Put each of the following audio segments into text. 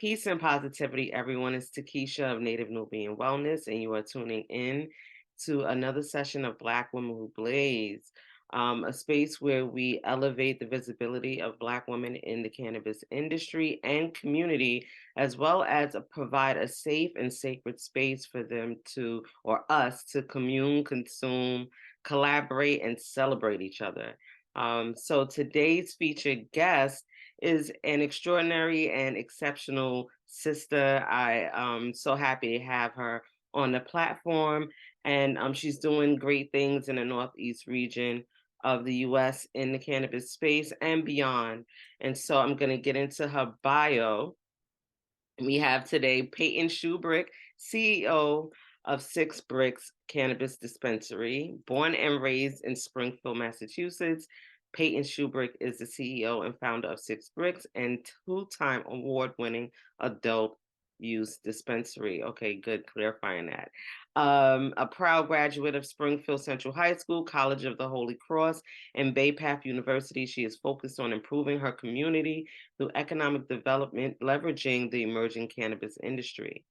Peace and positivity, everyone. It's Takesha of Native Nubian Wellness, and you are tuning in to another session of Black Women Who Blaze, a space where we elevate the visibility of Black women in the cannabis industry and community, as well as provide a safe and sacred space for them to, or us, to commune, consume, collaborate, and celebrate each other. So today's featured guest is an extraordinary and exceptional sister. I'm so happy to have her on the platform, and she's doing great things in the Northeast region of the US in the cannabis space and beyond. And so I'm going to get into her bio. We have today Payton Shubrick, CEO of Six Bricks Cannabis Dispensary. Born and raised in Springfield, Massachusetts, Payton Shubrick is the CEO and founder of Six Bricks and two-time award-winning adult use dispensary. Okay, good clarifying that. A proud graduate of Springfield Central High School, College of the Holy Cross, and Bay Path University, she is focused on improving her community through economic development, leveraging the emerging cannabis industry.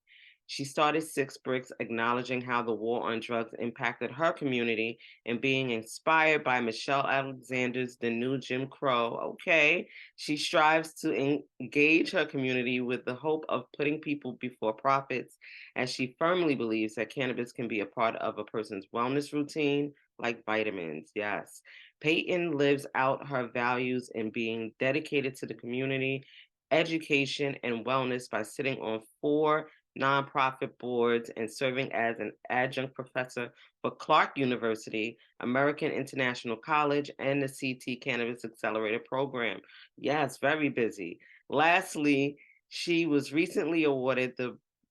She started Six Bricks, acknowledging how the war on drugs impacted her community and being inspired by Michelle Alexander's The New Jim Crow. Okay. She strives to engage her community with the hope of putting people before profits, as she firmly believes that cannabis can be a part of a person's wellness routine, like vitamins. Yes. Payton lives out her values in being dedicated to the community, education, and wellness by sitting on 4 nonprofit boards and serving as an adjunct professor for Clark University, American International College, and the CT Cannabis Accelerator Program. Yes, very busy. Lastly, she was recently awarded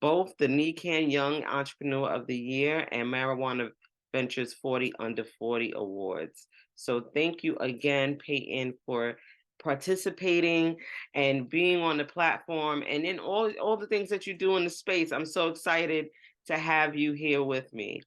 both the NECAN Young Entrepreneur of the Year and Marijuana Ventures 40 Under 40 Awards. So thank you again, Payton, for participating and being on the platform, and then all the things that you do in the space. I'm so excited to have you here with me.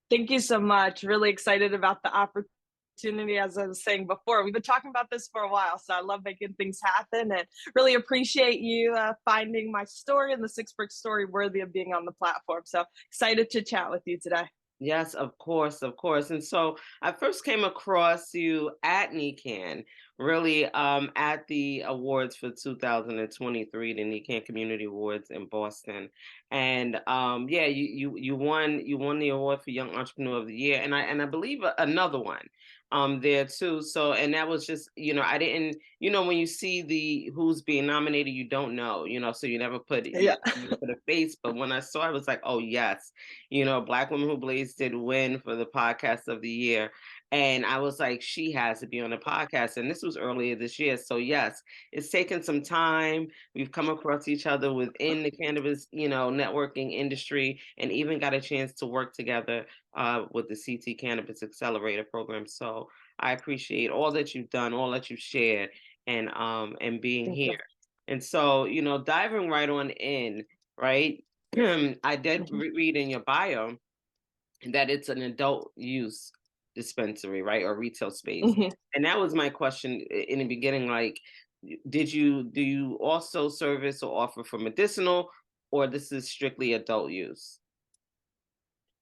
Thank you so much. Really excited about the opportunity. As I was saying before, we've been talking about this for a while, so I love making things happen and really appreciate you finding my story and the Six Brick story worthy of being on the platform. So excited to chat with you today. Yes, of course, of course. And so I first came across you at NECAN, really at the awards for 2023, the NECAN Community Awards in Boston. And yeah, you won the award for Young Entrepreneur of the Year, and I believe another one there too. So, and that was just, I didn't, when you see the who's being nominated, you don't know, so you never put it, Yeah. you put a face. But when I saw it, I was like, oh yes, Black Women Who Blaze did win for the podcast of the year. And I was like, she has to be on the podcast. And this was earlier this year. So yes, it's taken some time. We've come across each other within the cannabis, networking industry, and even got a chance to work together with the CT Cannabis Accelerator Program. So I appreciate all that you've done, all that you've shared, and being Thank you. here. And so, diving right on in, right? I did read in your bio that it's an adult use dispensary, right, or retail space. Mhm. And that was my question in the beginning, like, do you also service or offer for medicinal, or this is strictly adult use?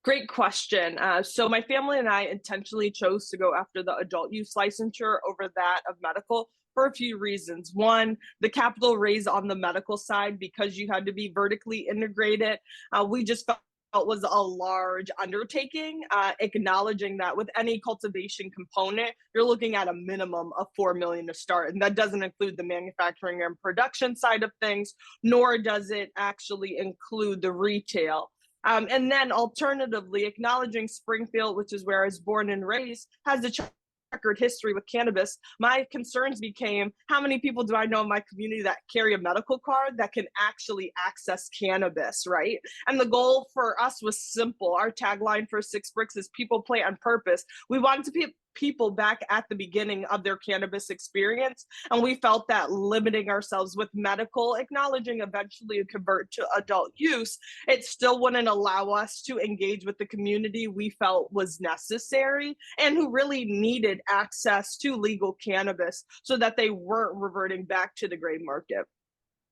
Great question. So my family and I intentionally chose to go after the adult use licensure over that of medical for a few reasons. One, the capital raise on the medical side, because you had to be vertically integrated, we just felt was a large undertaking, acknowledging that with any cultivation component, you're looking at a minimum of 4 million to start. And that doesn't include the manufacturing and production side of things, nor does it actually include the retail. And then alternatively, acknowledging Springfield, which is where I was born and raised, has a checkered history with cannabis. My concerns became, how many people do I know in my community that carry a medical card that can actually access cannabis, right? And the goal for us was simple. Our tagline for Six Bricks is people plant on purpose. We wanted to be people back at the beginning of their cannabis experience. And we felt that limiting ourselves with medical, acknowledging eventually a convert to adult use, it still wouldn't allow us to engage with the community we felt was necessary and who really needed access to legal cannabis so that they weren't reverting back to the gray market.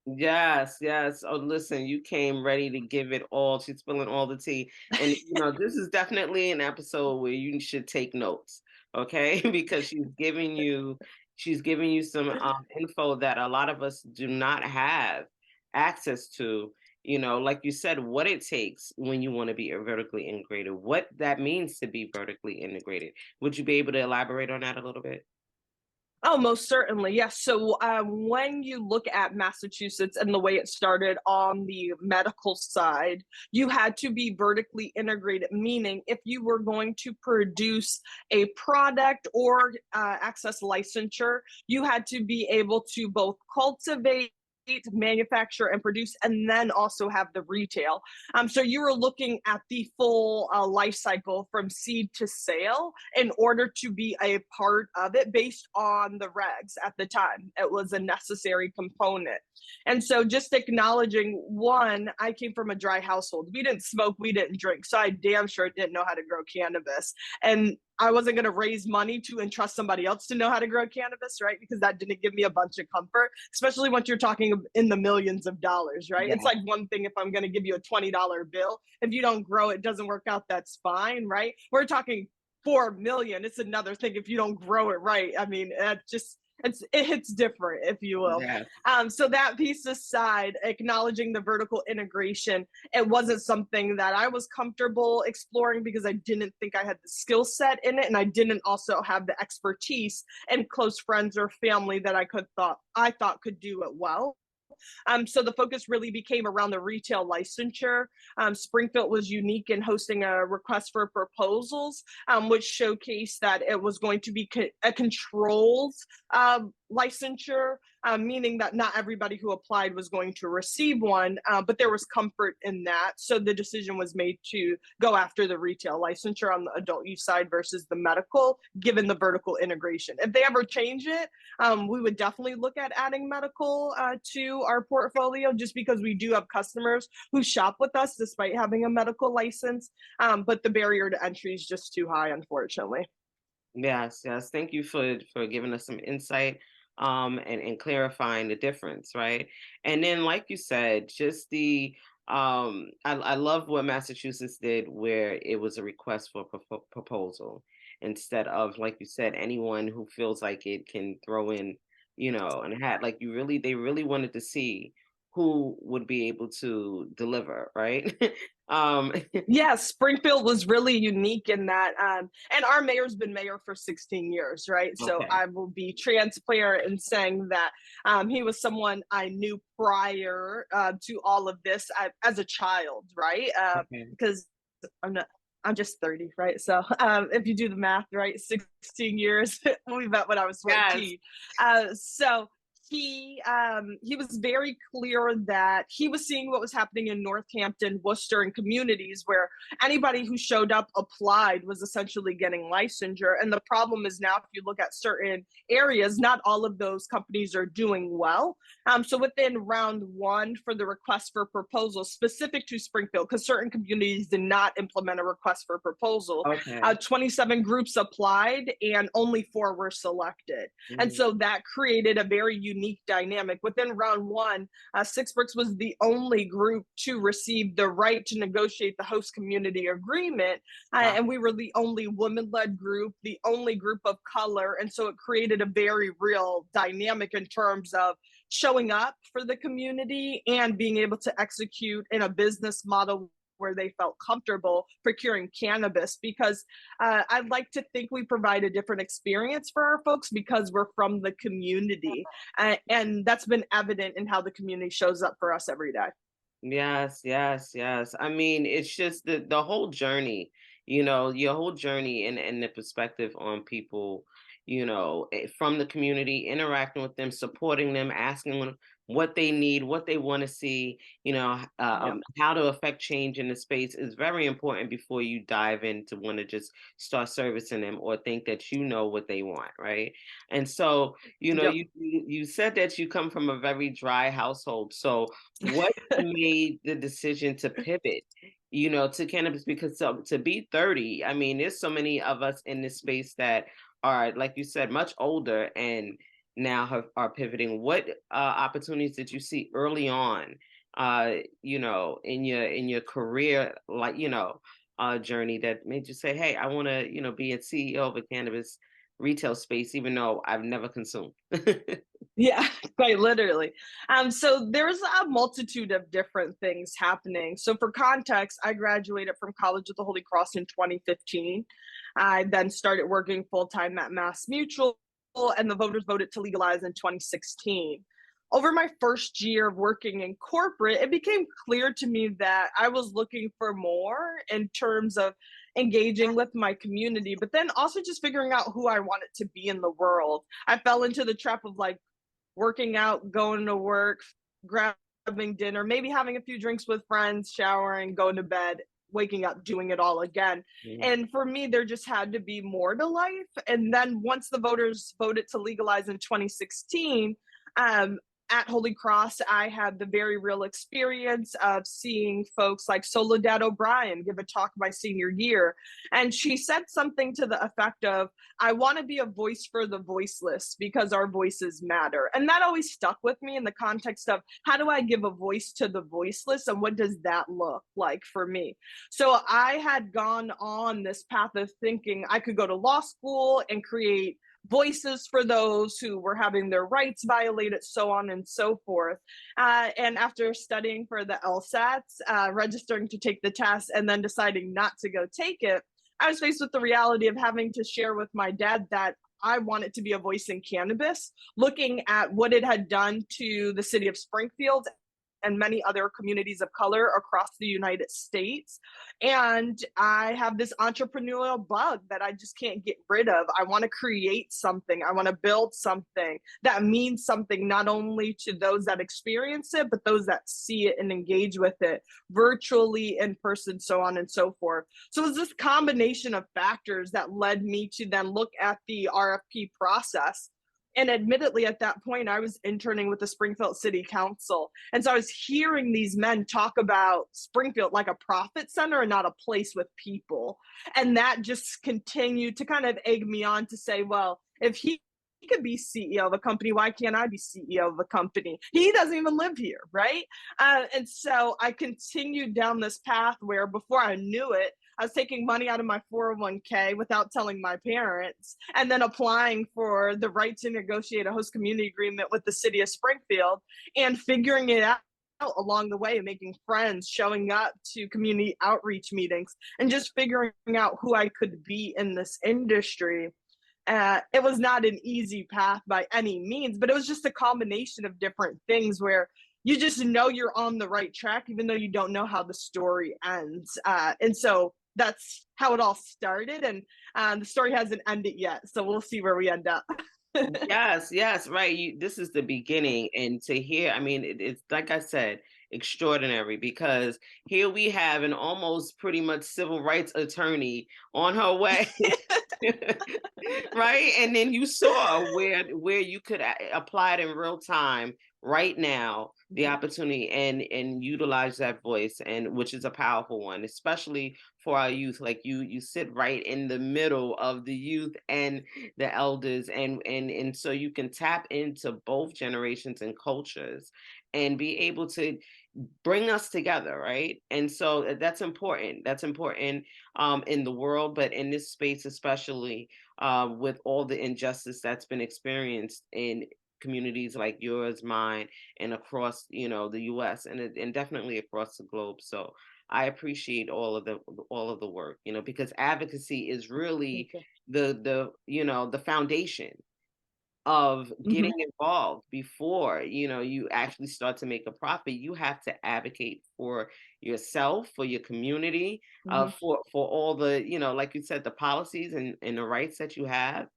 Yes, yes. Oh, listen, you came ready to give it all. She's spilling all the tea. And this is definitely an episode where you should take notes, okay? Because she's giving you some info that a lot of us do not have access to. Like you said, what it takes when you want to be vertically integrated, what that means to be vertically integrated. Would you be able to elaborate on that a little bit? Oh, most certainly. Yes. So when you look at Massachusetts and the way it started on the medical side, you had to be vertically integrated, meaning if you were going to produce a product or access licensure, you had to be able to both cultivate, manufacture and produce, and then also have the retail. So you were looking at the full life cycle from seed to sale in order to be a part of it based on the regs at the time. It was a necessary component. And so just acknowledging, one, I came from a dry household. We didn't smoke, we didn't drink. So I damn sure didn't know how to grow cannabis. And I wasn't going to raise money to entrust somebody else to know how to grow cannabis, right? Because that didn't give me a bunch of comfort, especially once you're talking in the millions of dollars, right? It's Yeah. like one thing if I'm going to give you a $20 bill. If you don't grow, it doesn't work out, that's fine, right? We're talking 4 million. It's another thing if you don't grow it right. I mean, it hits different, if you will. Yeah. So that piece aside, acknowledging the vertical integration, it wasn't something that I was comfortable exploring because I didn't think I had the skill set in it, and I didn't also have the expertise and close friends or family that I thought could do it well. So the focus really became around the retail licensure. Springfield was unique in hosting a request for proposals, which showcased that it was going to be a controlled licensure, meaning that not everybody who applied was going to receive one, but there was comfort in that. So the decision was made to go after the retail licensure on the adult use side versus the medical, given the vertical integration. If they ever change it, we would definitely look at adding medical to our portfolio just because we do have customers who shop with us despite having a medical license. But the barrier to entry is just too high, unfortunately. Yes, yes. Thank you for giving us some insight and clarifying the difference, right? And then like you said, just the I love what Massachusetts did where it was a request for proposal instead of like you said anyone who feels like it can throw in, and hat like they really wanted to see who would be able to deliver, right? um Yeah, Springfield was really unique in that. And our mayor's been mayor for 16 years, right? So okay. I will be transparent in saying that he was someone I knew prior to all of this as a child, right? Okay. Because I'm not. I'm just 30, right? So if you do the math, right, 16 years, we met when I was Yes. 14. So he was very clear that he was seeing what was happening in Northampton, Worcester, and communities where anybody who showed up applied was essentially getting licensure. And the problem is now, if you look at certain areas, not all of those companies are doing well. So within round one for the request for proposal specific to Springfield, because certain communities did not implement a request for proposal, Okay. 27 groups applied and only 4 were selected. And Mhm. so that created a very unique dynamic. Within round one, Six Bricks was the only group to receive the right to negotiate the host community agreement. Wow. And we were the only women led group, the only group of color. And so it created a very real dynamic in terms of showing up for the community and being able to execute in a business model where they felt comfortable procuring cannabis, because I'd like to think we provide a different experience for our folks because we're from the community. And that's been evident in how the community shows up for us every day. Yes, yes, yes. I mean, it's just the whole journey, your whole journey and the perspective on people, from the community, interacting with them, supporting them, asking them what they need, what they want to see, Yep. how to affect change in the space is very important before you dive in to want to just start servicing them or think that you know what they want, right? And so, Yep. you said that you come from a very dry household. So what made the decision to pivot, to cannabis? Because to be 30, I mean, there's so many of us in this space that are, like you said, much older and now are pivoting. What opportunities did you see early on, in your career, like, journey that made you say, "Hey, I want to, be a CEO of a cannabis retail space, even though I've never consumed." Yeah, quite literally. So there's a multitude of different things happening. So for context, I graduated from College of the Holy Cross in 2015. I then started working full time at Mass Mutual, and the voters voted to legalize in 2016. Over my first year of working in corporate, it became clear to me that I was looking for more in terms of engaging with my community, but then also just figuring out who I wanted to be in the world. I fell into the trap of like working out, going to work, grabbing dinner, maybe having a few drinks with friends, showering, going to bed, waking up, doing it all again. Mhm. And for me, there just had to be more to life. And then once the voters voted to legalize in 2016, um, at Holy Cross, I had the very real experience of seeing folks like Soledad O'Brien give a talk my senior year. And she said something to the effect of, I want to be a voice for the voiceless because our voices matter. And that always stuck with me in the context of how do I give a voice to the voiceless and what does that look like for me? So I had gone on this path of thinking I could go to law school and create voices for those who were having their rights violated, so on and so forth. And after studying for the LSATs, registering to take the test, and then deciding not to go take it, I was faced with the reality of having to share with my dad that I wanted to be a voice in cannabis, looking at what it had done to the city of Springfield and many other communities of color across the United States. And I have this entrepreneurial bug that I just can't get rid of. I want to create something, I want to build something that means something not only to those that experience it, but those that see it and engage with it virtually, in person, so on and so forth. So it was this combination of factors that led me to then look at the RFP process. And admittedly, at that point, I was interning with the Springfield City Council. And so I was hearing these men talk about Springfield like a profit center and not a place with people. And that just continued to kind of egg me on to say, well, if he could be CEO of a company, why can't I be CEO of a company? He doesn't even live here, right? And so I continued down this path where before I knew it, I was taking money out of my 401k without telling my parents, and then applying for the right to negotiate a host community agreement with the city of Springfield and figuring it out along the way, making friends, showing up to community outreach meetings, and just figuring out who I could be in this industry. It was not an easy path by any means, but it was just a combination of different things where you just know you're on the right track, even though you don't know how the story ends. And so that's how it all started. And the story hasn't ended yet. So we'll see where we end up. Yes, yes, right. This is the beginning, and to hear, I mean, it's like I said, extraordinary because here we have an almost pretty much civil rights attorney on her way, right? And then you saw where you could apply it in real time, right now, the opportunity and utilize that voice, and which is a powerful one, especially for our youth. Like you sit right in the middle of the youth and the elders, and so you can tap into both generations and cultures and be able to bring us together, right? And so that's important, in the world, but in this space especially, with all the injustice that's been experienced in communities like yours, mine, and across, the US, and definitely across the globe. So I appreciate all of the work, because advocacy is Thank really you. the foundation of getting Mhm. involved before, you actually start to make a profit. You have to advocate for yourself, for your community, Mhm. for all the, like you said, the policies and the rights that you have.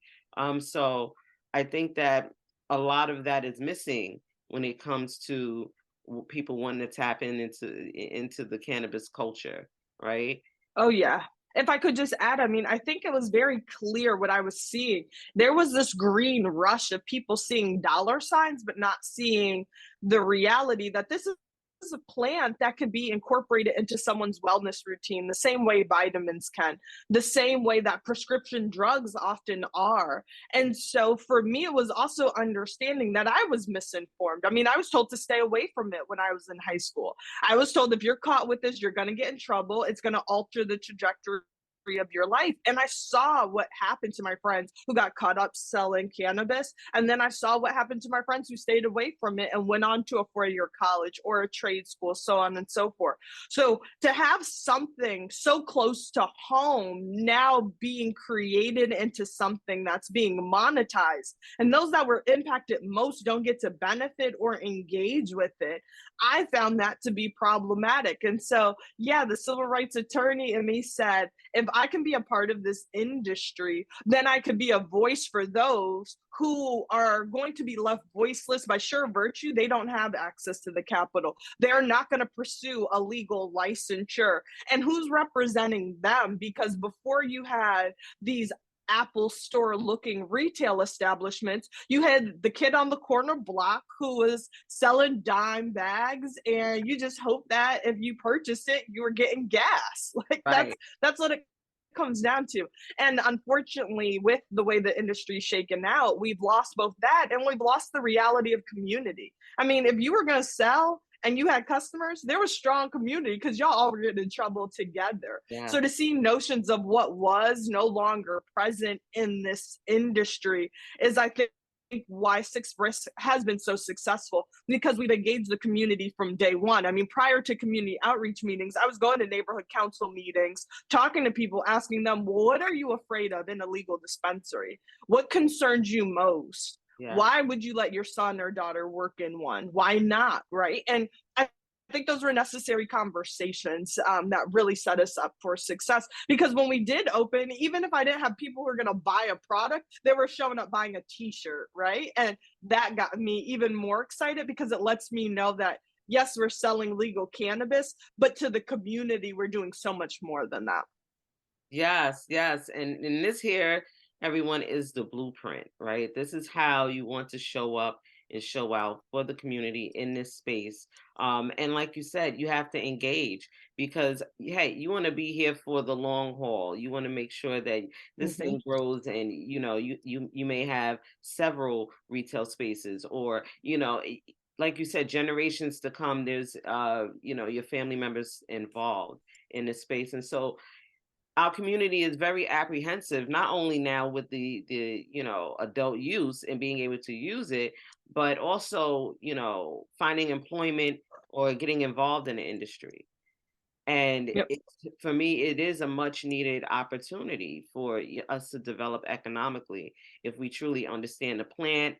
So I think that a lot of that is missing when it comes to people wanting to tap into the cannabis culture, right? Oh, yeah. If I could just add, I mean, I think it was very clear what I was seeing. There was this green rush of people seeing dollar signs, but not seeing the reality that this is a plant that could be incorporated into someone's wellness routine the same way vitamins can, the same way that prescription drugs often are. And so for me, it was also understanding that I was misinformed. I mean, I was told to stay away from it when I was in high school. I was told if you're caught with this, you're going to get in trouble. It's going to alter the trajectory of your life. And I saw what happened to my friends who got caught up selling cannabis. And then I saw what happened to my friends who stayed away from it and went on to a 4-year college or a trade school, so on and so forth. So to have something so close to home now being created into something that's being monetized, and those that were impacted most don't get to benefit or engage with it, I found that to be problematic. And so, yeah, the civil rights attorney in me said, if I can be a part of this industry, then I could be a voice for those who are going to be left voiceless by sheer virtue. They don't have access to the capital. They're not going to pursue a legal licensure. And who's representing them? Because before you had these Apple store looking retail establishments, you had the kid on the corner block who was selling dime bags, and you just hope that if you purchased it, you were getting gas. Like Right. that's what it comes down to. And unfortunately, with the way the industry's shaken out, we've lost both that and we've lost the reality of community. I mean, if you were going to sell and you had customers, there was strong community because y'all all were getting in trouble together. Yeah. So to see notions of what was no longer present in this industry is, I think, why Six Bricks has been so successful, because we've engaged the community from day one. I mean, prior to community outreach meetings, I was going to neighborhood council meetings, talking to people, asking them, well, what are you afraid of in a legal dispensary? What concerns you most? Yeah. Why would you let your son or daughter work in one? Why not? Right. And I think those were necessary conversations that really set us up for success. Because when we did open, even if I didn't have people who were going to buy a product, they were showing up buying a T-shirt, right? And that got me even more excited because it lets me know that yes, we're selling legal cannabis, but to the community, we're doing so much more than that. Yes, yes. And in this here, everyone is the blueprint, right? This is how you want to show up and show out for the community in this space. And like you said, you have to engage because hey, you want to be here for the long haul. You want to make sure that this Hmm. thing grows and you may have several retail spaces or like you said, generations to come, there's your family members involved in this space. And so our community is very apprehensive, not only now with the adult use and being able to use it, but also finding employment or getting involved in the industry. And Yep. for me, it is a much needed opportunity for us to develop economically if we truly understand the plant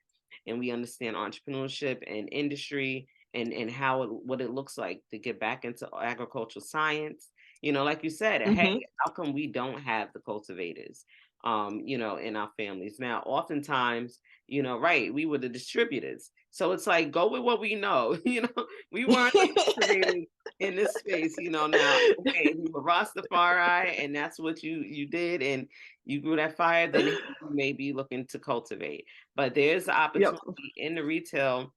and we understand entrepreneurship and industry and what it looks like to get back into agricultural science. Like you said, hey, Hmm. how come we don't have the cultivators, in our families? Now, oftentimes, right, we were the distributors. So it's like, go with what we know. We weren't the cultivators in this space, now, okay, if you were Rastafari and that's what you did and you grew that fire, then you may be looking to cultivate. But there's Yep. opportunity in the retail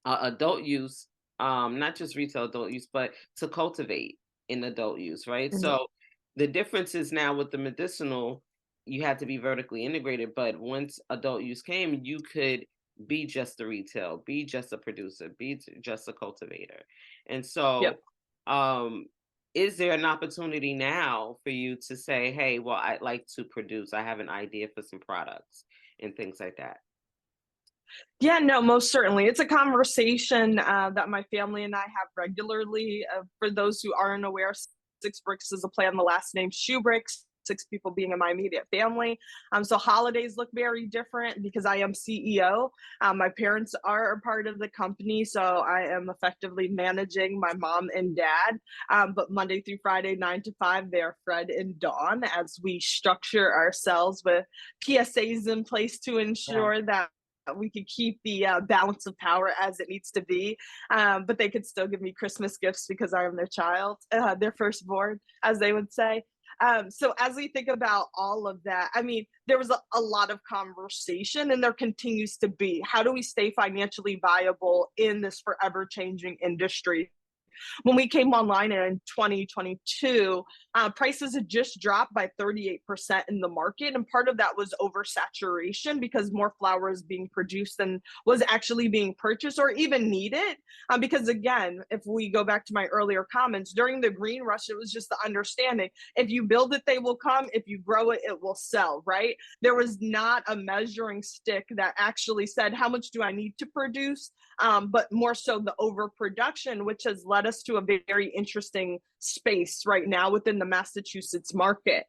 adult use, not just retail adult use, but to cultivate in adult use, right? Mhm. So the difference is now with the medicinal, you had to be vertically integrated, but once adult use came, you could be just a retail, be just a producer, just a cultivator. And so, Yep. um, is there an opportunity now for you to say, hey, well, I'd like to produce, I have an idea for some products and things like that? Yeah, no, most certainly. It's a conversation that my family and I have regularly. For those who aren't aware, Six Bricks is a play on the last name Shubrick, six people being in my immediate family. So holidays look very different because I am CEO. My parents are a part of the company, so I am effectively managing my mom and dad. But Monday through Friday, 9 to 5, they're Fred and Dawn as we structure ourselves with PSAs in place to Yeah. ensure that we could keep the balance of power as it needs to be, but they could still give me Christmas gifts because I am their child, their firstborn, as they would say. So as we think about all of that, I mean, there was a lot of conversation and there continues to be. How do we stay financially viable in this forever changing industry? When we came online in 2022, prices had just dropped by 38% in the market. And part of that was oversaturation because more flower is being produced than was actually being purchased or even needed. Because again, if we go back to my earlier comments, during the green rush, it was just the understanding if you build it, they will come. If you grow it, it will sell, right? There was not a measuring stick that actually said, how much do I need to produce? But more so the overproduction, which has led us to a very interesting space right now within the Massachusetts market.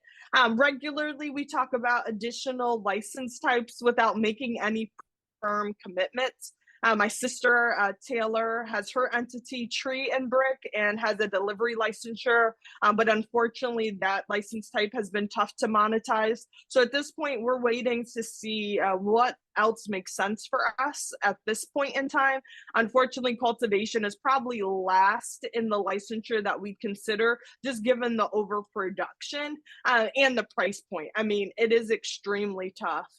Regularly, we talk about additional license types without making any firm commitments. My sister, Taylor, has her entity Tree and Brick and has a delivery licensure, but unfortunately that license type has been tough to monetize. So at this point, we're waiting to see what else makes sense for us at this point in time. Unfortunately, cultivation is probably last in the licensure that we consider, just given the overproduction and the price point. I mean, it is extremely tough.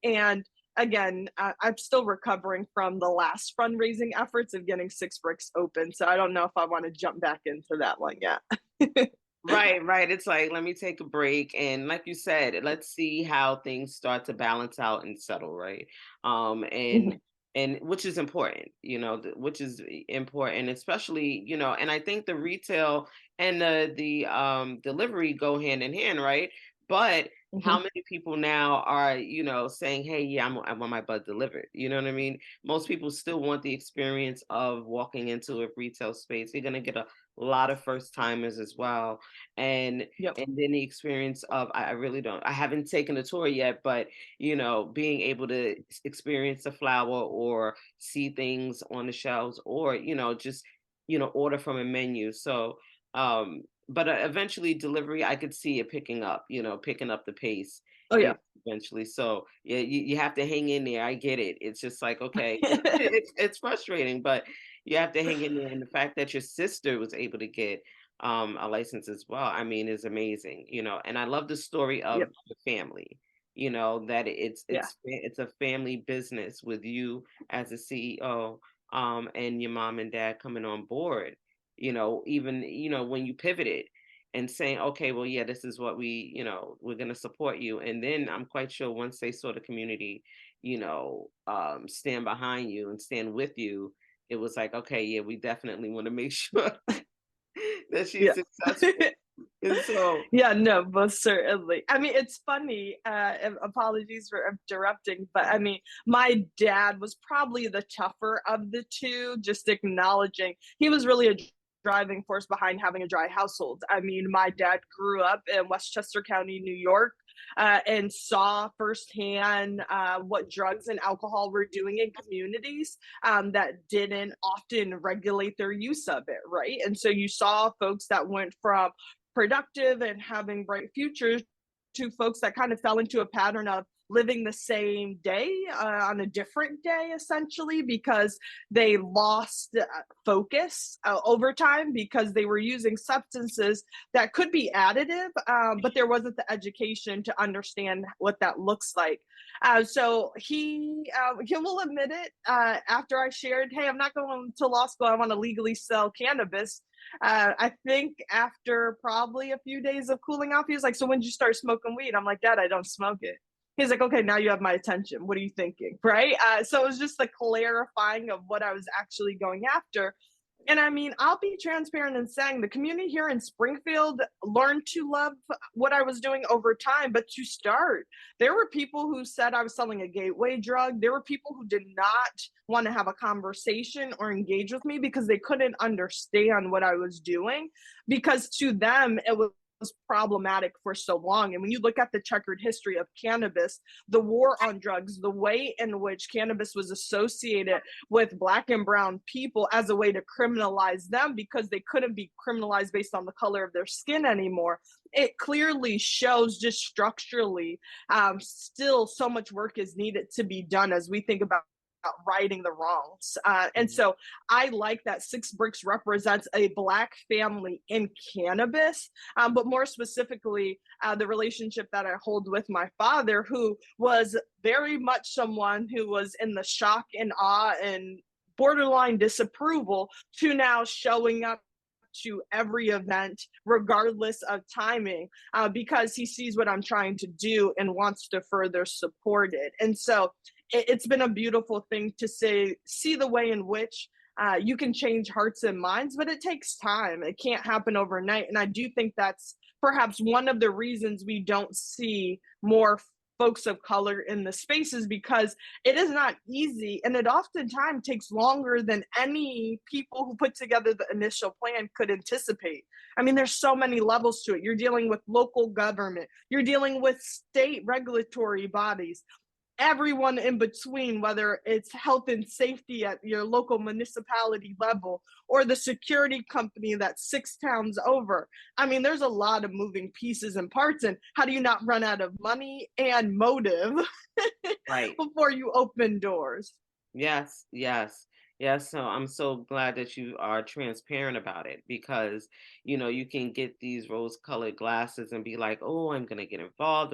And again, I'm still recovering from the last fundraising efforts of getting Six Bricks open. So I don't know if I want to jump back into that one yet. Right, right. It's like, let me take a break. And like you said, let's see how things start to balance out and settle, right? Um, and Mhm. and which is important, which is important, especially, and I think the retail and the delivery go hand in hand, right? But how Mhm. many people now are, saying, hey, yeah, I want my bud delivered. You know what I mean? Most people still want the experience of walking into a retail space. You're gonna get a lot of first timers as well, and Yep. and then the experience of I really don't, I haven't taken a tour yet, but being able to experience the flower or see things on the shelves, or just order from a menu. So but eventually delivery, I could see it picking up the pace, Oh you know, yeah. eventually. So yeah, you have to hang in there. I get it. It's just like, okay, it's frustrating, but you have to hang in there. And the fact that your sister was able to get a license as well, I mean, is amazing, and I love the story of Yep. the family, that Yeah. it's a family business with you as a CEO, and your mom and dad coming on board, even, when you pivoted and saying, okay, well, yeah, this is what we're going to support you. And then I'm quite sure once they saw the community, stand behind you and stand with you, it was like, okay, yeah, we definitely want to make sure that she's Yeah. successful. And so, Yeah, no, most certainly. I mean, it's funny, and apologies for interrupting, but I mean, my dad was probably the tougher of the two, just acknowledging he was really a driving force behind having a dry household. I mean, my dad grew up in Westchester County, New York, and saw firsthand what drugs and alcohol were doing in communities that didn't often regulate their use of it, right? And so you saw folks that went from productive and having bright futures to folks that kind of fell into a pattern of living the same day on a different day, essentially, because they lost focus over time because they were using substances that could be additive, but there wasn't the education to understand what that looks like. So he will admit it after I shared, hey, I'm not going to law school. I want to legally sell cannabis. I think after probably a few days of cooling off, he was like, so when did you start smoking weed? I'm like, Dad, I don't smoke it. He's like, okay, now you have my attention. What are you thinking? Right. So it was just the clarifying of what I was actually going after. And I mean, I'll be transparent in saying the community here in Springfield learned to love what I was doing over time. But to start, there were people who said I was selling a gateway drug. There were people who did not want to have a conversation or engage with me because they couldn't understand what I was doing. Because to them, it was problematic for so long. And when you look at the checkered history of cannabis, the war on drugs, the way in which cannabis was associated with Black and Brown people as a way to criminalize them because they couldn't be criminalized based on the color of their skin anymore, it clearly shows just structurally still so much work is needed to be done as we think about righting the wrongs. And Mhm. so I like that Six Bricks represents a Black family in cannabis, but more specifically, the relationship that I hold with my father, who was very much someone who was in the shock and awe and borderline disapproval to now showing up to every event, regardless of timing, because he sees what I'm trying to do and wants to further support it. And so it's been a beautiful thing to see the way in which you can change hearts and minds, but it takes time. It can't happen overnight. And I do think that's perhaps one of the reasons we don't see more folks of color in the spaces, because it is not easy and it oftentimes takes longer than any people who put together the initial plan could anticipate. I mean, there's so many levels to it. You're dealing with local government, you're dealing with state regulatory bodies, everyone in between, whether it's health and safety at your local municipality level or the security company that's 6 towns over. I mean, there's a lot of moving pieces and parts. And how do you not run out of money and motive Right. before you open doors? Yes, yes, yes. So I'm so glad that you are transparent about it because, you can get these rose-colored glasses and be like, "Oh, I'm gonna get involved.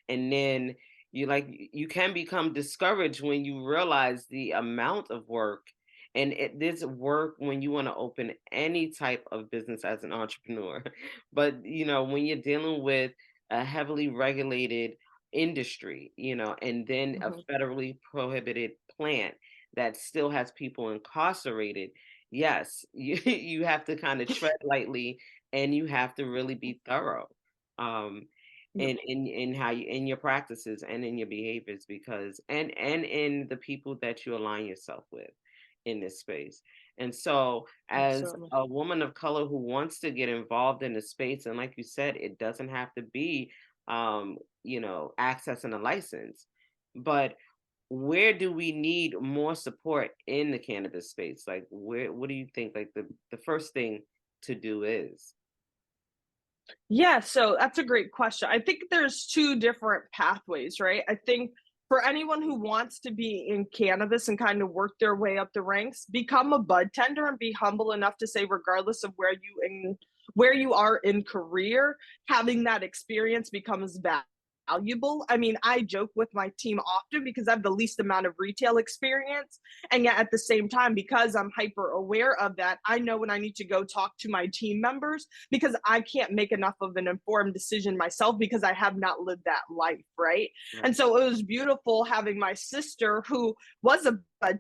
And then you can become discouraged when you realize the amount of work, and this work when you want to open any type of business as an entrepreneur. But when you're dealing with a heavily regulated industry, and then a Mhm. federally prohibited plant that still has people incarcerated, yes, you have to kind of tread lightly and you have to really be thorough um Yep, in how you in your practices and in your behaviors because and in the people that you align yourself with in this space. And so as absolutely. a woman of color who wants to get involved in the space, and like you said, it doesn't have to be accessing a license, but where do we need more support in the cannabis space? Like what do you think like the first thing to do is? Yeah, so that's a great question. I think there's two different pathways, right? I think for anyone who wants to be in cannabis and kind of work their way up the ranks, become a bud tender and be humble enough to say, regardless of where you are in career, having that experience becomes valuable. I mean, I joke with my team often because I have the least amount of retail experience. And yet at the same time, because I'm hyper aware of that, I know when I need to go talk to my team members because I can't make enough of an informed decision myself because I have not lived that life, right? And Right. so it was beautiful having my sister, who was a bud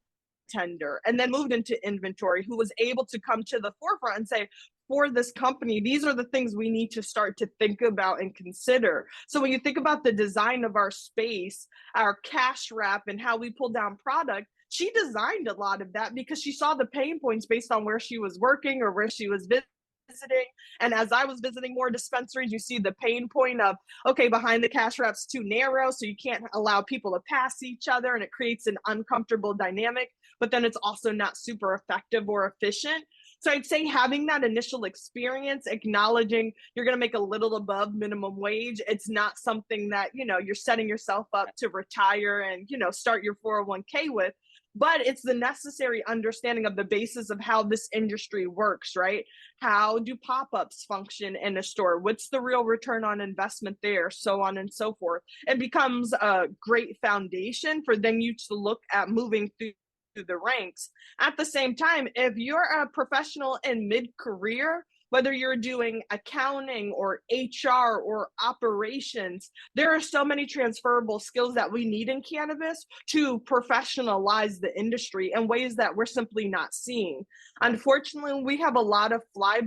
tender and then moved into inventory, who was able to come to the forefront and say, for this company, these are the things we need to start to think about and consider. So when you think about the design of our space, our cash wrap, and how we pull down product, she designed a lot of that because she saw the pain points based on where she was working or where she was visiting. And as I was visiting more dispensaries, you see the pain point of, okay, behind the cash wrap's too narrow, so you can't allow people to pass each other, and it creates an uncomfortable dynamic, but then it's also not super effective or efficient. So I'd say having that initial experience, acknowledging you're going to make a little above minimum wage. It's not something that, you're setting yourself up to retire and, start your 401k with, but it's the necessary understanding of the basis of how this industry works, right? How do pop-ups function in a store? What's the real return on investment there? So on and so forth. It becomes a great foundation for then you to look at moving through the ranks. At the same time, if you're a professional in mid-career, whether you're doing accounting or HR or operations, there are so many transferable skills that we need in cannabis to professionalize the industry in ways that we're simply not seeing. Right. Unfortunately, we have a lot of fly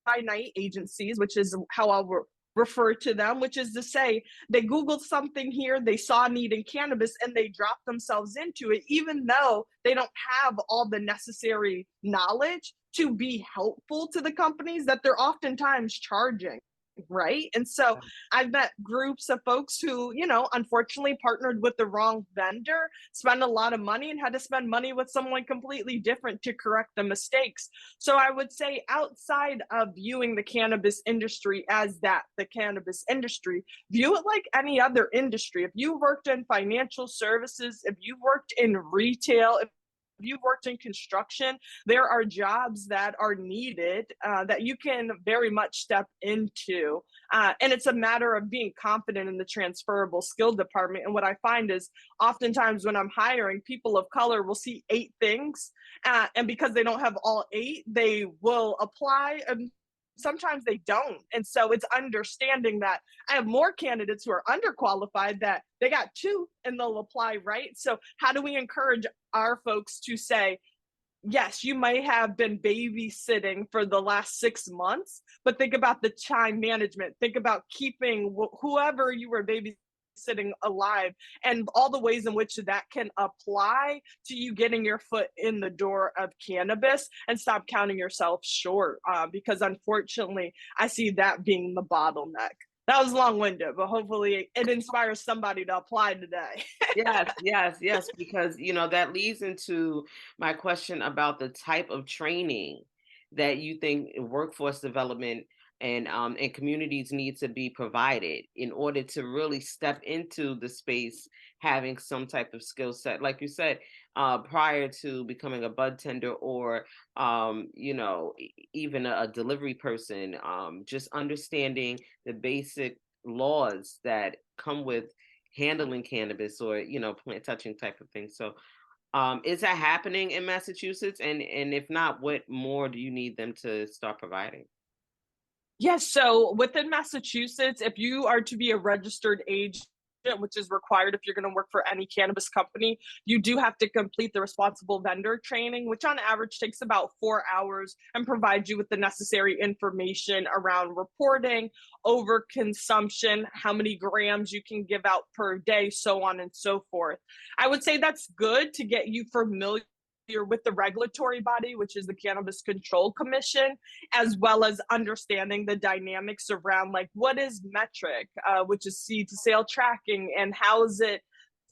by night agencies, which is how I'll refer to them, which is to say they Googled something here, they saw a need in cannabis, and they dropped themselves into it, even though they don't have all the necessary knowledge to be helpful to the companies that they're oftentimes charging. right? And so I've met groups of folks who, unfortunately partnered with the wrong vendor, spent a lot of money, and had to spend money with someone completely different to correct the mistakes. So I would say, outside of viewing the cannabis industry as that, the cannabis industry, view it like any other industry. If you worked in financial services, if you worked in retail, if you've worked in construction, there are jobs that are needed that you can very much step into. And it's a matter of being confident in the transferable skill department. And what I find is oftentimes when I'm hiring, people of color will see 8 things. And because they don't have all 8, they will apply. And sometimes they don't. And so it's understanding that I have more candidates who are underqualified that they got 2 and they'll apply, right? So how do we encourage our folks to say, yes, you might have been babysitting for the last 6 months, but think about the time management. Think about keeping whoever you were babysitting alive, and all the ways in which that can apply to you getting your foot in the door of cannabis, and stop counting yourself short. Because unfortunately, I see that being the bottleneck. That was long winded, but hopefully it inspires somebody to apply today. Yes, yes, yes, because that leads into my question about the type of training that you think workforce development and communities need to be provided in order to really step into the space having some type of skill set, like you said, prior to becoming a bud tender or even a delivery person, just understanding the basic laws that come with handling cannabis or plant touching type of thing. So is that happening in Massachusetts, and if not, what more do you need them to start providing? Yes, so within Massachusetts, if you are to be a registered agent, which is required if you're going to work for any cannabis company, you do have to complete the responsible vendor training, which on average takes about 4 hours and provides you with the necessary information around reporting, overconsumption, how many grams you can give out per day, so on and so forth. I would say that's good to get you familiar with the regulatory body, which is the Cannabis Control Commission, as well as understanding the dynamics around, like, what is metric, which is seed to sale tracking, and how is it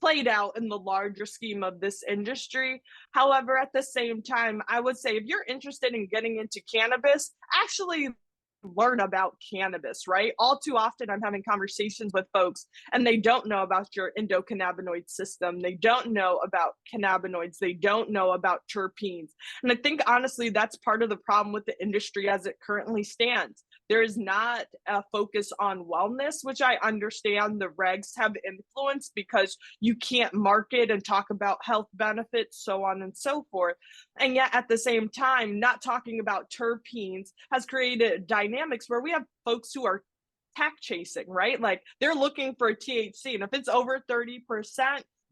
played out in the larger scheme of this industry. However, at the same time, I would say if you're interested in getting into cannabis, actually learn about cannabis, right? All too often, I'm having conversations with folks and they don't know about your endocannabinoid system. They don't know about cannabinoids. They don't know about terpenes. And I think, honestly, that's part of the problem with the industry as it currently stands. There is not a focus on wellness, which I understand the regs have influence because you can't market and talk about health benefits, so on and so forth. And yet, at the same time, not talking about terpenes has created dynamics where we have folks who are tack chasing, right? Like, they're looking for THC, and if it's over 30%,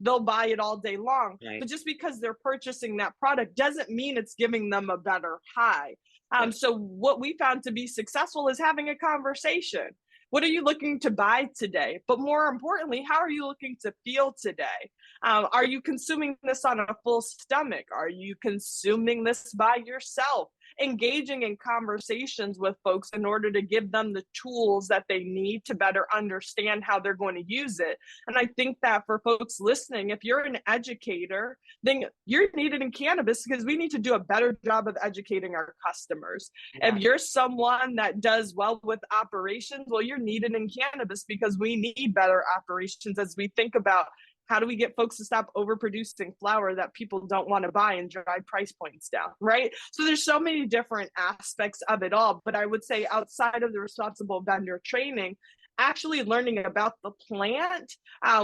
they'll buy it all day long. Right. But just because they're purchasing that product doesn't mean it's giving them a better high. Yeah. So what we found to be successful is having a conversation. What are you looking to buy today? But more importantly, how are you looking to feel today? Are you consuming this on a full stomach? Are you consuming this by yourself? Engaging in conversations with folks in order to give them the tools that they need to better understand how they're going to use it. And I think that for folks listening, if you're an educator, then you're needed in cannabis because we need to do a better job of educating our customers. If Yeah. you're someone that does well with operations, well, you're needed in cannabis because we need better operations as we think about how do we get folks to stop overproducing flower that people don't want to buy and drive price points down, right? So there's so many different aspects of it all. But I would say, outside of the responsible vendor training, actually learning about the plant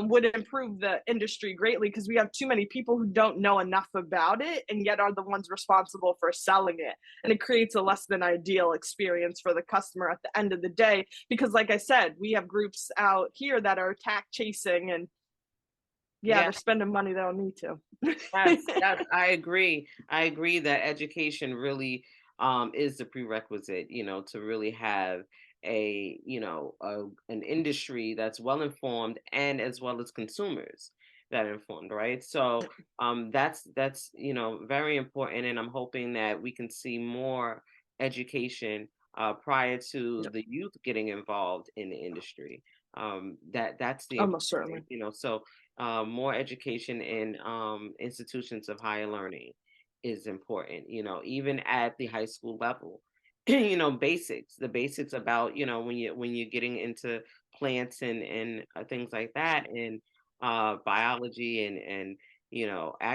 would improve the industry greatly, because we have too many people who don't know enough about it and yet are the ones responsible for selling it. And it creates a less than ideal experience for the customer at the end of the day. Because, like I said, we have groups out here that are tack chasing, and yeah, Yeah. they're spending money they don't need to. Yes, yes, I agree. I agree that education really is the prerequisite, to really have an industry that's well informed, and as well as consumers that are informed, right? So that's very important, and I'm hoping that we can see more education prior to Yep. the youth getting involved in the industry. That's the Almost important thing, certainly. so more education in institutions of higher learning is important, even at the high school level. The basics about, when you're getting into plants and things like that, and biology and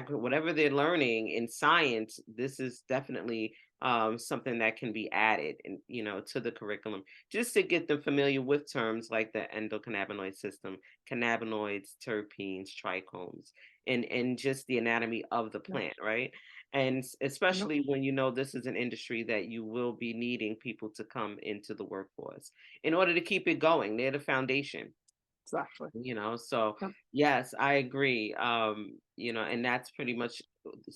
whatever they're learning in science. This is definitely something that can be added and to the curriculum, just to get them familiar with terms like the endocannabinoid system, cannabinoids, terpenes, trichomes, and just the anatomy of the Yep. plant, right? And Yep. especially when this is an industry that you will be needing people to come into the workforce in order to keep it going. They're the foundation. Exactly. So Yep. yes, I agree. And that's pretty much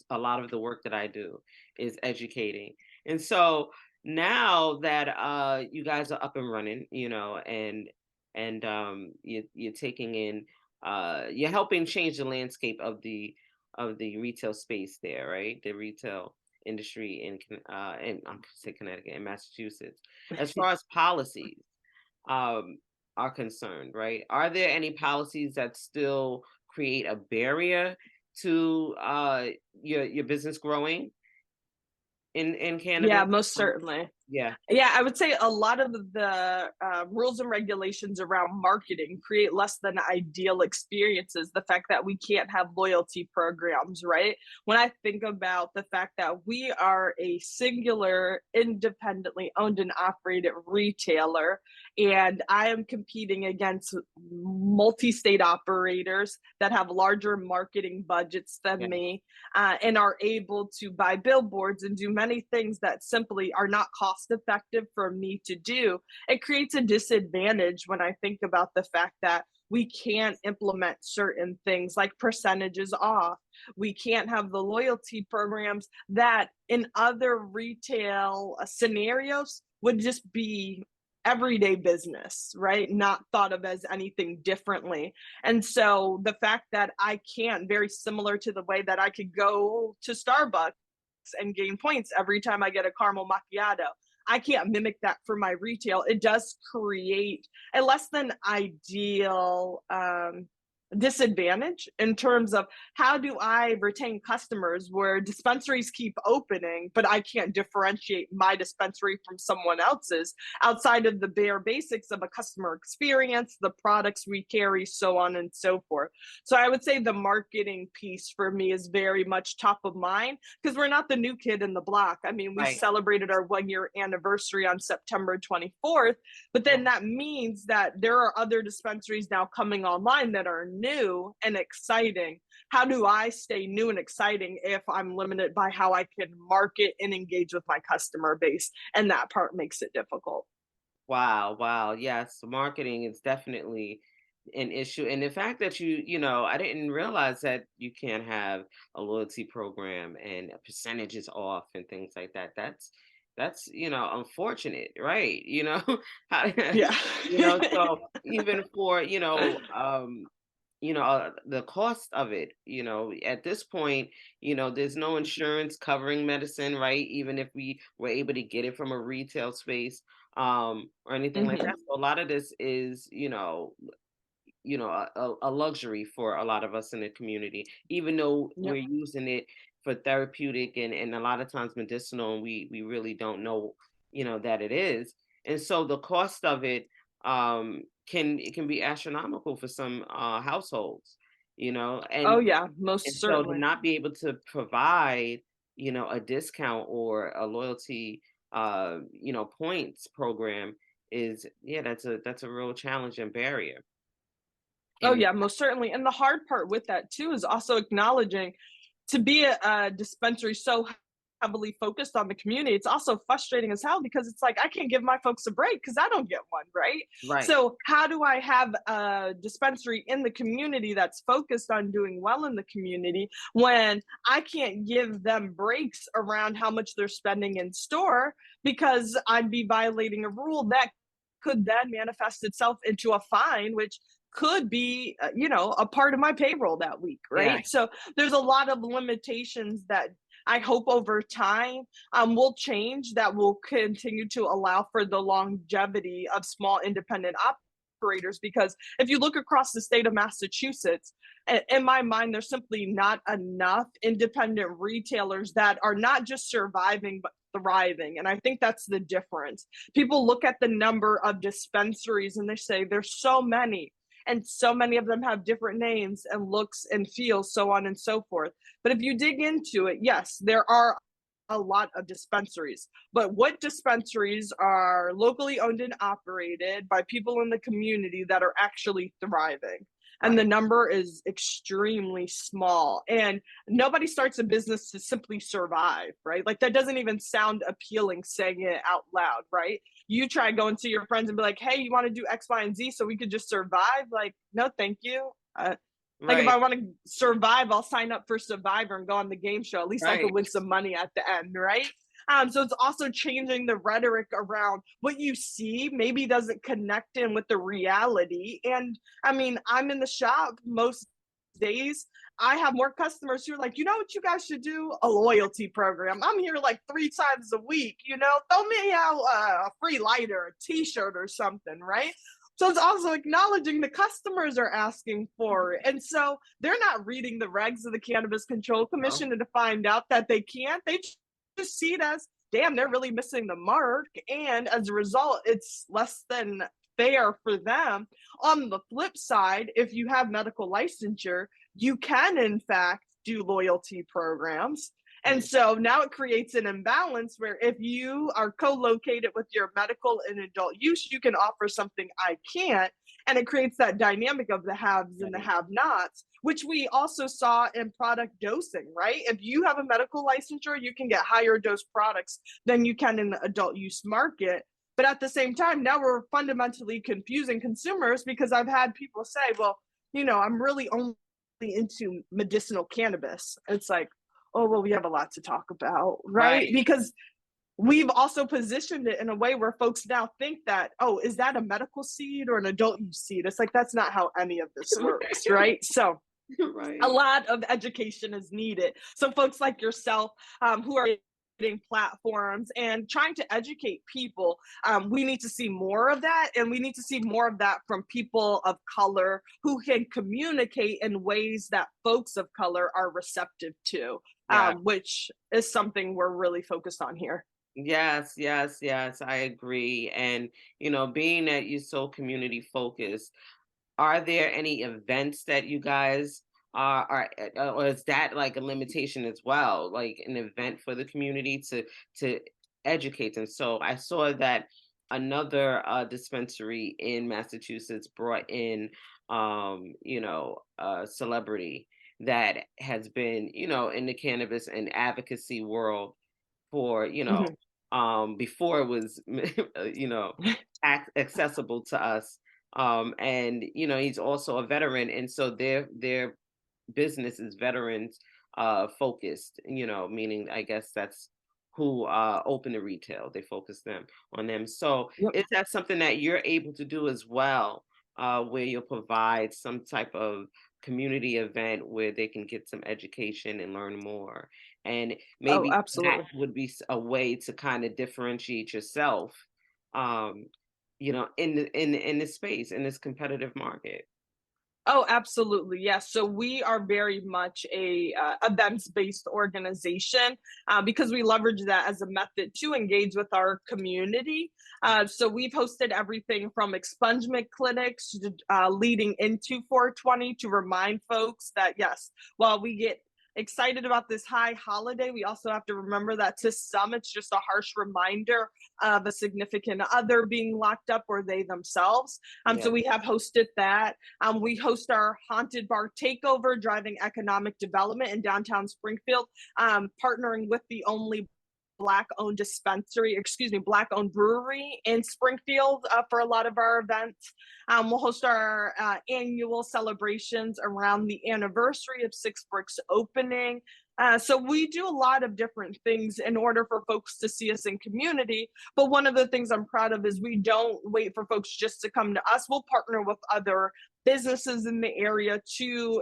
a lot of the work that I do is educating. And so now that you guys are up and running, and you're taking in you're helping change the landscape of the retail space there, right? The retail industry in I'm gonna say Connecticut and Massachusetts. As far as policies, um, are concerned, right? Are there any policies that still create a barrier to your business growing in Yeah, cannabis? most certainly. Yeah, Yeah, I would say a lot of the rules and regulations around marketing create less than ideal experiences. The fact that we can't have loyalty programs, right? When I think about the fact that we are a singular, independently owned and operated retailer, and I am competing against multi state operators that have larger marketing budgets than yeah, me, and are able to buy billboards and do many things that simply are not cost effective for me to do. It creates a disadvantage when I think about the fact that we can't implement certain things like percentages off. We can't have the loyalty programs that in other retail scenarios would just be everyday business, right? Not thought of as anything differently. And so the fact that I can't, very similar to the way that I could go to Starbucks and gain points every time I get a caramel macchiato, I can't mimic that for my retail. It does create a less than ideal disadvantage in terms of how do I retain customers where dispensaries keep opening, but I can't differentiate my dispensary from someone else's outside of the bare basics of a customer experience, the products we carry, so on and so forth. So I would say the marketing piece for me is very much top of mind because we're not the new kid in the block. I mean, we right. celebrated our 1 year anniversary on September 24th, but Yeah. then that means that there are other dispensaries now coming online that are new and exciting. How do I stay new and exciting if I'm limited by how I can market and engage with my customer base? And that part makes it difficult. Wow, wow. Yes, marketing is definitely an issue. And the fact that I didn't realize that you can't have a loyalty program and percentages off and things like that. That's unfortunate, right? How, Yeah. so even for, the cost of it, at this point, there's no insurance covering medicine, right? Even if we were able to get it from a retail space, or anything like that. Hmm. So a lot of this is, a luxury for a lot of us in the community, even though we're Yep. using it for therapeutic and a lot of times medicinal, and we really don't know, that it is. And so the cost of it it can be astronomical for some households, Oh, and yeah, most so to certainly. not be able to provide, a discount or a loyalty, points program is, yeah, that's a real challenge and barrier. Oh, And yeah, most certainly. And the hard part with that too is also acknowledging to be a dispensary so heavily focused on the community, it's also frustrating as hell because it's like I can't give my folks a break because I don't get one, right? right, So how do I have a dispensary in the community that's focused on doing well in the community when I can't give them breaks around how much they're spending in store because I'd be violating a rule that could then manifest itself into a fine, which could be, a part of my payroll that week, yeah, right? So there's a lot of limitations that I hope over time will change, that will continue to allow for the longevity of small independent operators. Because if you look across the state of Massachusetts, in my mind, there's simply not enough independent retailers that are not just surviving, but thriving. And I think that's the difference. People look at the number of dispensaries and they say there's so many, and so many of them have different names and looks and feels, so on and so forth. But if you dig into it, yes, there are a lot of dispensaries. But what dispensaries are locally owned and operated by people in the community that are actually thriving? And the Right. number is extremely small. And nobody starts a business to simply survive, right? Like that doesn't even sound appealing saying it out loud, right? You try going to your friends and be like, hey, you want to do X, Y, and Z so we could just survive? Like, no, thank you. Like if Right. I want to survive, I'll sign up for Survivor and go on the game show. At least I could Right. win some money at the end, right? So it's also changing the rhetoric around what you see maybe doesn't connect in with the reality. And I mean, I'm in the shop most days. I have more customers who are like, you know what you guys should do? A loyalty program. I'm here like 3 times a week, throw me out a free lighter, a t-shirt or something, right? So it's also acknowledging the customers are asking for it. And so they're not reading the regs of the Cannabis Control No. Commission to find out that they can't. They just see it as, damn, they're really missing the mark. And as a result, it's less than fair for them. On the flip side, if you have medical licensure, you can, in fact, do loyalty programs. And Mm. so now it creates an imbalance where if you are co-located with your medical and adult use, you can offer something I can't. And it creates that dynamic of the haves and the Right. have-nots, which we also saw in product dosing, right? If you have a medical licensure, you can get higher dose products than you can in the adult use market. But at the same time, now we're fundamentally confusing consumers because I've had people say, well, I'm really only into medicinal cannabis. It's like, oh, well, we have a lot to talk about, right? Right. Because we've also positioned it in a way where folks now think that, oh, is that a medical seed or an adult use seed? It's like, that's not how any of this works, right? So a Right. lot of education is needed. So folks like yourself who are creating platforms and trying to educate people, we need to see more of that, and we need to see more of that from people of color who can communicate in ways that folks of color are receptive to, Yeah. which is something we're really focused on here. Yes, yes, yes, I agree. And, being that you're so community focused, are there any events that you guys or is that like a limitation as well, like an event for the community to educate them? So I saw that another dispensary in Massachusetts brought in, a celebrity that has been, in the cannabis and advocacy world for, Mhm. before it was, you know, accessible to us. And he's also a veteran, and so their business is veterans focused. Meaning I guess that's who open the retail. They focus them on them. So Yep. is that something that you're able to do as well, where you'll provide some type of community event where they can get some education and learn more? And Oh, maybe that absolutely. would be a way to kind of differentiate yourself, um, in this space, in this competitive market. Oh, absolutely. Yes. So we are very much a events-based organization because we leverage that as a method to engage with our community. So we've hosted everything from expungement clinics to, leading into 420 to remind folks that yes, while we get excited about this high holiday, we also have to remember that to some it's just a harsh reminder of a significant other being locked up or they themselves. Yeah. So we have hosted that. We host our Haunted Bar Takeover, driving economic development in downtown Springfield, partnering with the only Black-owned dispensary, excuse me, Black-owned brewery in Springfield for a lot of our events. We'll host our annual celebrations around the anniversary of Six Bricks opening. So we do a lot of different things in order for folks to see us in community. But one of the things I'm proud of is we don't wait for folks just to come to us. We'll partner with other businesses in the area to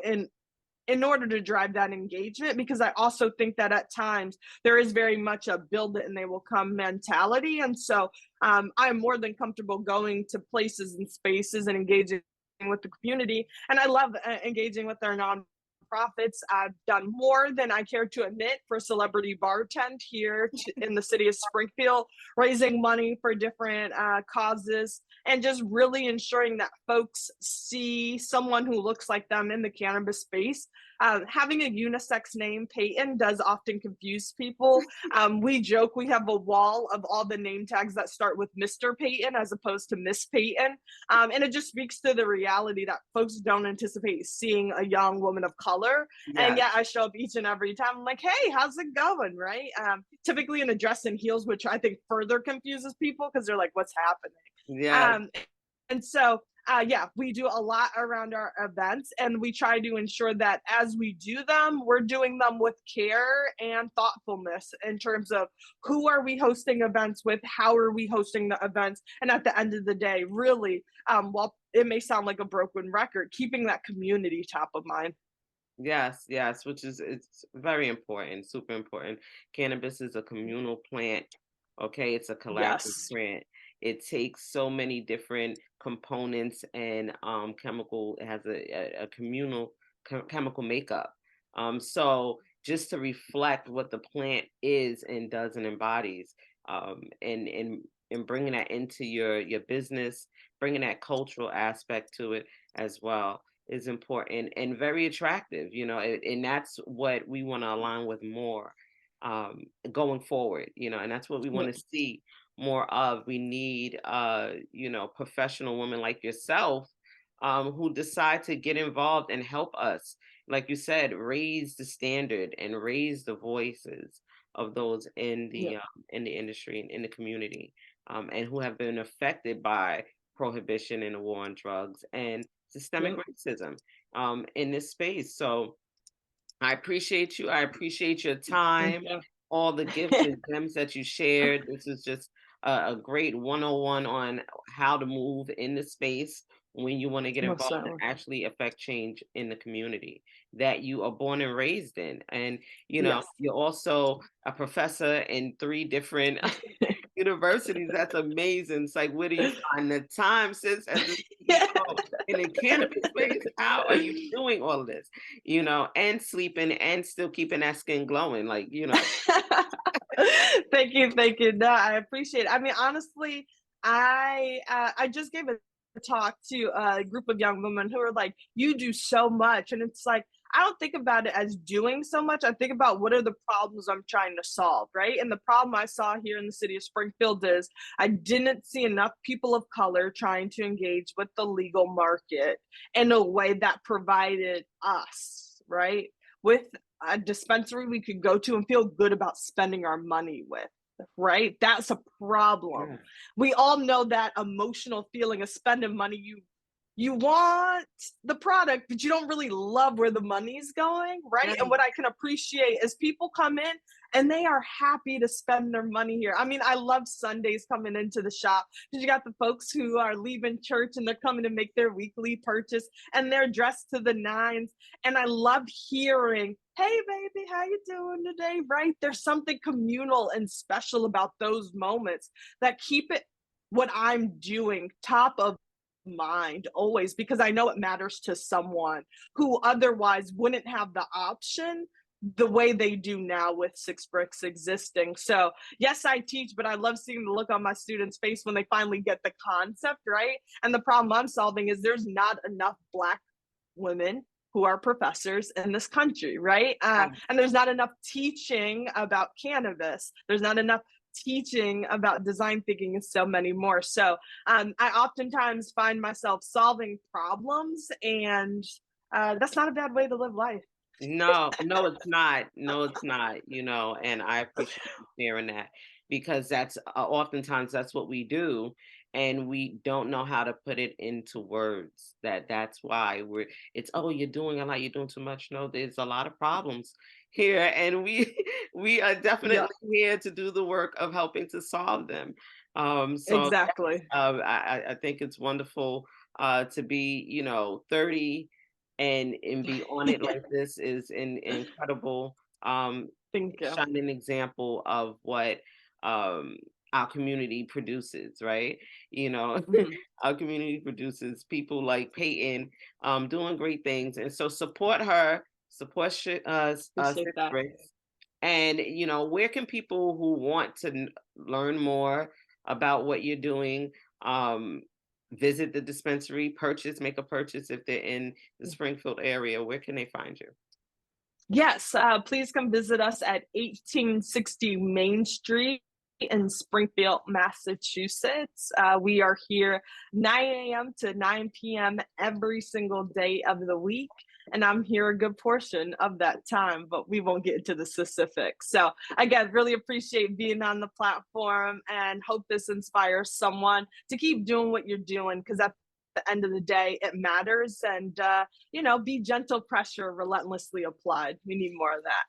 in order to drive that engagement, because I also think that at times there is very much a build it and they will come mentality. And so I'm more than comfortable going to places and spaces and engaging with the community. And I love engaging with our nonprofits. I've done more than I care to admit for Celebrity Bartend here in the city of Springfield, raising money for different causes and just really ensuring that folks see someone who looks like them in the cannabis space. Having a unisex name, Payton, does often confuse people. We joke we have a wall of all the name tags that start with Mr. Payton as opposed to Miss Payton. And it just speaks to the reality that folks don't anticipate seeing a young woman of color. And Yes, yet I show up each and every time. I'm like, hey, how's it going? Right. Typically in a dress and heels, which I think further confuses people because they're like, what's happening? yes, Um, and so, yeah, we do a lot around our events, and we try to ensure that as we do them, we're doing them with care and thoughtfulness in terms of who are we hosting events with, how are we hosting the events, and at the end of the day, really, while it may sound like a broken record, keeping that community top of mind. yes, yes, which is it's very important, super important. Cannabis is a communal plant. Okay, it's a collaborative Yes. plant. It takes so many different components and chemical. It has a communal chemical makeup. So just to reflect what the plant is and does and embodies, and bringing that into your business, bringing that cultural aspect to it as well is important and very attractive, and that's what we want to align with more going forward, and that's what we want Yeah. to see more of. We need, professional women like yourself who decide to get involved and help us, like you said, raise the standard and raise the voices of those Yeah. in the industry and in the community, and who have been affected by prohibition and the war on drugs and systemic Yeah. racism in this space. So I appreciate you. I appreciate your time, Yeah. all the gifts and gems that you shared. This is just a great 101 on how to move in the space when you want to get Most involved and certainly. actually affect change in the community that you are born and raised in. And, Yes. you're also a professor in three different universities. That's amazing. It's like, where do you find the time, sis, as a Yeah. CEO in the cannabis space? How are you doing all of this? And sleeping and still keeping that skin glowing, Thank you, thank you. No, I appreciate it. I mean, honestly, I just gave a talk to a group of young women who are like, "You do so much," and it's like I don't think about it as doing so much. I think about what are the problems I'm trying to solve, right? And the problem I saw here in the city of Springfield is I didn't see enough people of color trying to engage with the legal market in a way that provided us, right, with a dispensary we could go to and feel good about spending our money with, right? That's a problem. Yeah. We all know that emotional feeling of spending money. You want the product, but you don't really love where the money's going, right? And Right. what I can appreciate is people come in and they are happy to spend their money here. I mean, I love Sundays coming into the shop because you got the folks who are leaving church and they're coming to make their weekly purchase and they're dressed to the nines. And I love hearing, hey baby, how you doing today? Right? There's something communal and special about those moments that keep it what I'm doing top of mind always, because I know it matters to someone who otherwise wouldn't have the option the way they do now with Six Bricks existing. So, yes, I teach, but I love seeing the look on my students' face when they finally get the concept, right? And the problem I'm solving is there's not enough Black women who are professors in this country, right? And there's not enough teaching about cannabis. There's not enough teaching about design thinking and so many more. So I oftentimes find myself solving problems, and that's not a bad way to live life. No, no, it's not. No, it's not, and I appreciate you sharing that because that's oftentimes that's what we do. And we don't know how to put it into words. That's why it's, oh, you're doing a lot, you're doing too much. No, there's a lot of problems here. And we we are Yeah, definitely here to do the work of helping to solve them. So yes, exactly. I think it's wonderful to be, 30 and be on it like this is an incredible Thank you. shining example of what um our community produces, right? You know, Mhm. our community produces people like Peyton doing great things. And so support her, support Appreciate that. Citrix. And, you know, where can people who want to learn more about what you're doing um, visit the dispensary, make a purchase if they're in the Springfield area? Where can they find you? Yes, please come visit us at 1860 Main Street in Springfield, Massachusetts. We are here 9 a.m. to 9 p.m. every single day of the week. And I'm here a good portion of that time, but we won't get into the specifics. So, again, really appreciate being on the platform and hope this inspires someone to keep doing what you're doing because at the end of the day, it matters. And be gentle pressure relentlessly applied. We need more of that.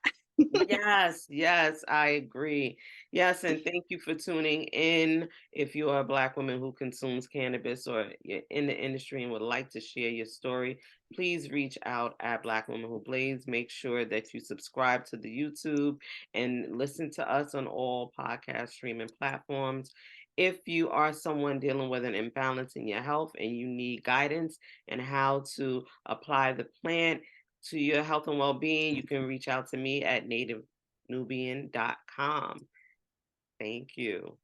Yes, yes, I agree. Yes, and thank you for tuning in. If you are a Black woman who consumes cannabis or you're in the industry and would like to share your story, please reach out at Black Women Who Blaze. Make sure that you subscribe to the YouTube and listen to us on all podcast streaming platforms. If you are someone dealing with an imbalance in your health and you need guidance and how to apply the plant to your health and well-being, you can reach out to me at nativenubian.com. Thank you.